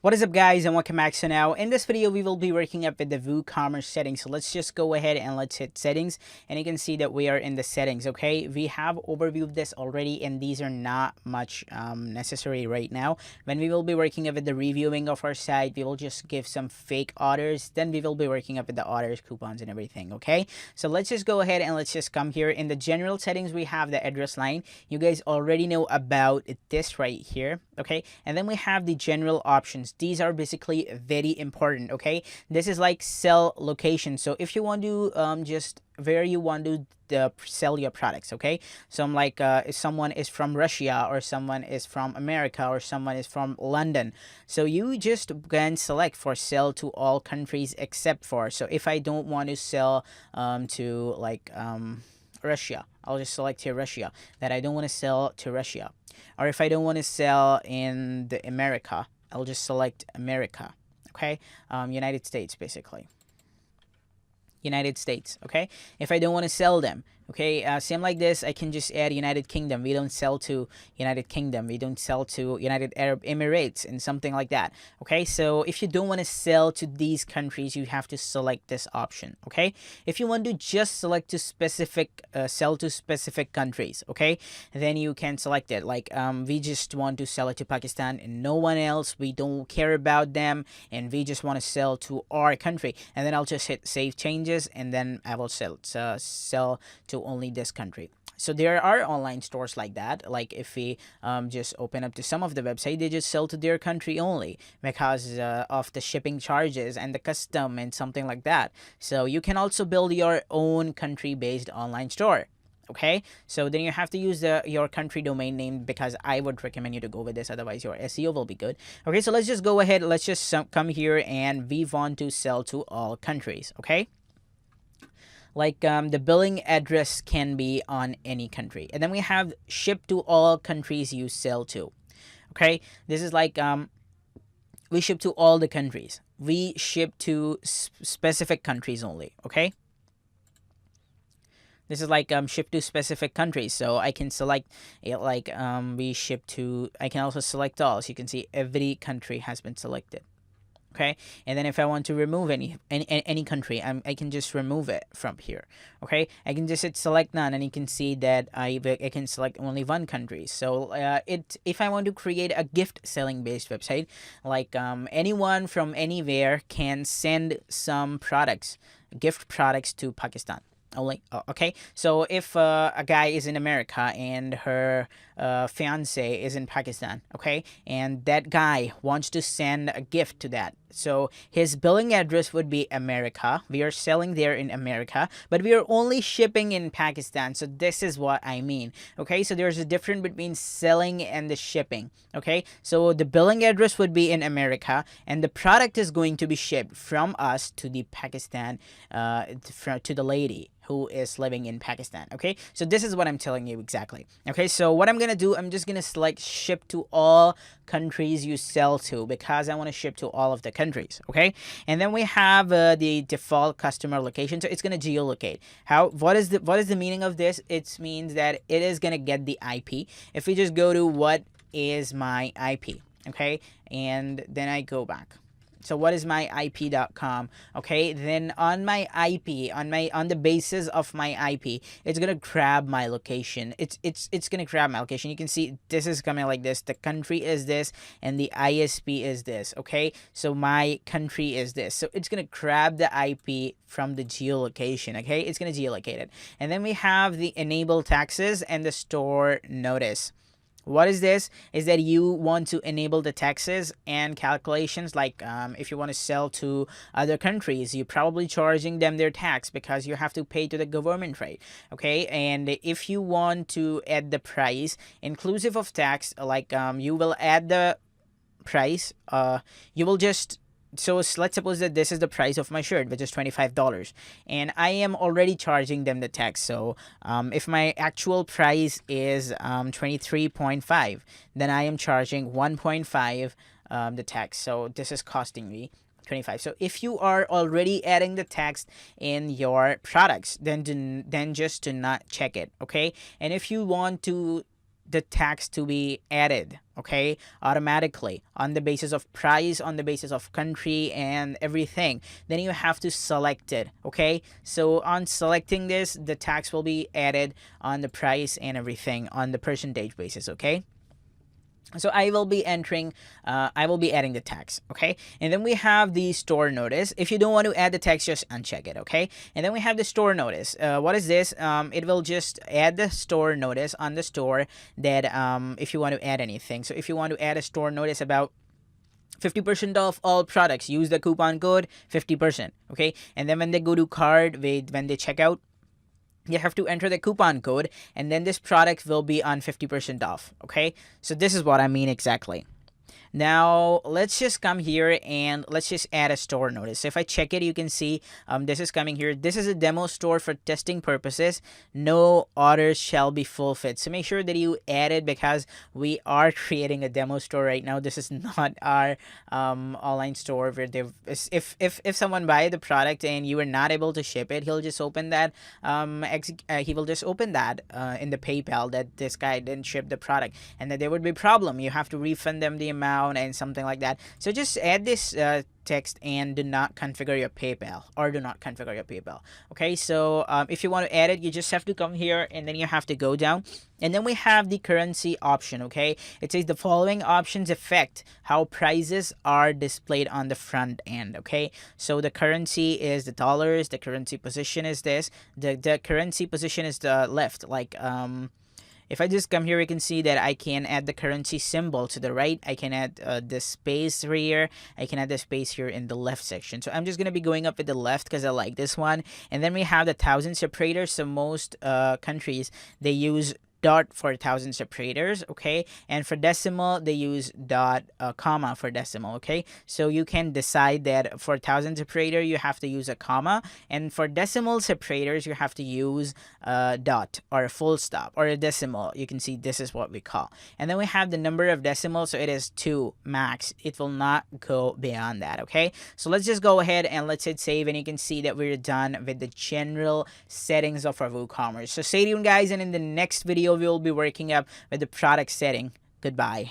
What is up, guys, and welcome back. So now in this video we will be working up with the WooCommerce settings. So let's just go ahead and let's hit settings, and you can see that we are in the settings. Okay, we have overviewed this already, and these are not much necessary right now. When we will be working up with the reviewing of our site, we will just give some fake orders, then we will be working up with the orders, coupons, and everything. Okay, so let's just go ahead and let's just come here in the general settings. We have the address line. You guys already know about this right here. Okay, and then we have the general options. These are basically very important. Okay, this is like sell location. So if you want to just where you want to sell your products. Okay, so I'm like if someone is from Russia, or someone is from America, or someone is from London, so you just can select for sell to all countries except for, so if I don't want to sell to like Russia, I'll just select here Russia, that I don't want to sell to Russia. Or if I don't want to sell in the America, I'll just select America. Okay, United States, basically United States. Okay, if I don't want to sell them, okay, same like this, I can just add United Kingdom. We don't sell to United Kingdom, we don't sell to United Arab Emirates, and something like that. Okay, so if you don't want to sell to these countries, you have to select this option. Okay, if you want to just select to specific sell to specific countries, okay, then you can select it. Like we just want to sell it to Pakistan and no one else, we don't care about them, and we just want to sell to our country, and then I'll just hit save changes, and then I will sell to only this country. So there are online stores like that. Like if we just open up to some of the website, they just sell to their country only because of the shipping charges and the custom and something like that. So you can also build your own country-based online store. Okay, so then you have to use your country domain name, because I would recommend you to go with this, otherwise your SEO will be good. Okay, so let's just go ahead, let's just come here, and we want to sell to all countries. Okay, like the billing address can be on any country, and then we have ship to all countries you sell to. Okay, this is like we ship to all the countries, we ship to specific countries only. Okay, this is like ship to specific countries, so I can select it like we ship to, I can also select all, so you can see every country has been selected. Okay, and then if I want to remove any country, I can just remove it from here. Okay, I can just hit select none, and you can see that I can select only one country. So if I want to create a gift selling based website, like anyone from anywhere can send some products, gift products, to Pakistan only. Okay, so if a guy is in America and her fiance is in Pakistan, okay, and that guy wants to send a gift to that, so his billing address would be America, we are selling there in America, but we are only shipping in Pakistan. So this is what I mean. Okay, so there's a difference between selling and the shipping. Okay, so the billing address would be in America, and the product is going to be shipped from us to the Pakistan, to the lady who is living in Pakistan. Okay, so this is what I'm telling you exactly. Okay, so what I'm gonna do, I'm just gonna select ship to all countries you sell to, because I want to ship to all of the countries. Okay, and then we have the default customer location, so it's gonna geolocate. What is the meaning of this? It means that it is gonna get the IP. If we just go to what is my IP, okay, and then I go back, so what is my IP.com? Okay, then on my IP, on the basis of my IP, it's gonna grab my location. It's gonna grab my location. You can see this is coming like this. The country is this, and the ISP is this. Okay, so my country is this. So it's gonna grab the IP from the geolocation. Okay, it's gonna geolocate it, and then we have the enable taxes and the store notice. What is this? Is that you want to enable the taxes and calculations. Like if you want to sell to other countries, you're probably charging them their tax because you have to pay to the government, right? Okay, and if you want to add the price inclusive of tax, like you will add the price, you will just, so let's suppose that this is the price of my shirt, which is $25, and I am already charging them the tax. So if my actual price is 23.5, then I am charging 1.5 the tax. So this is costing me 25. So if you are already adding the tax in your products, then just do not check it. Okay, and if you want to the tax to be added, okay, automatically on the basis of price, on the basis of country and everything, then you have to select it, okay? So on selecting this, the tax will be added on the price and everything on the percentage basis, okay? So I will be adding the tax, okay? And then we have the store notice. If you don't want to add the tax, just uncheck it, okay? And then we have the store notice. What is this? It will just add the store notice on the store that if you want to add anything. So if you want to add a store notice about 50% off all products, use the coupon code 50%, okay? And then when they go to cart, when they check out, you have to enter the coupon code, and then this product will be on 50% off, okay? So this is what I mean exactly. Now let's just come here and let's just add a store notice. So if I check it, you can see this is coming here. This is a demo store for testing purposes. No orders shall be fulfilled. So make sure that you add it, because we are creating a demo store right now. This is not our online store where they, if someone buy the product and you are not able to ship it, he'll just open that he will just open that in the PayPal that this guy didn't ship the product, and that there would be problem. You have to refund them the amount and something like that. So just add this text and do not configure your PayPal, or do not configure your PayPal. Okay, so if you want to add it, you just have to come here and then you have to go down, and then we have the currency option. Okay, it says the following options affect how prices are displayed on the front end. Okay, so the currency is the dollars, the currency position is this, the currency position is the left, like if I just come here, we can see that I can add the currency symbol to the right. I can add the space here. I can add the space here in the left section. So I'm just going to be going up with the left because I like this one. And then we have the 1,000 separators. So most countries, they use dot for 1,000 separators, okay? And for decimal, they use dot, comma for decimal, okay? So you can decide that for 1,000 separator, you have to use a comma, and for decimal separators, you have to use a dot or a full stop or a decimal. You can see this is what we call. And then we have the number of decimals, so it is 2 max. It will not go beyond that, okay? So let's just go ahead and let's hit save, and you can see that we're done with the general settings of our WooCommerce. So stay tuned, guys, and in the next video, we will be working up with the product setting. Goodbye.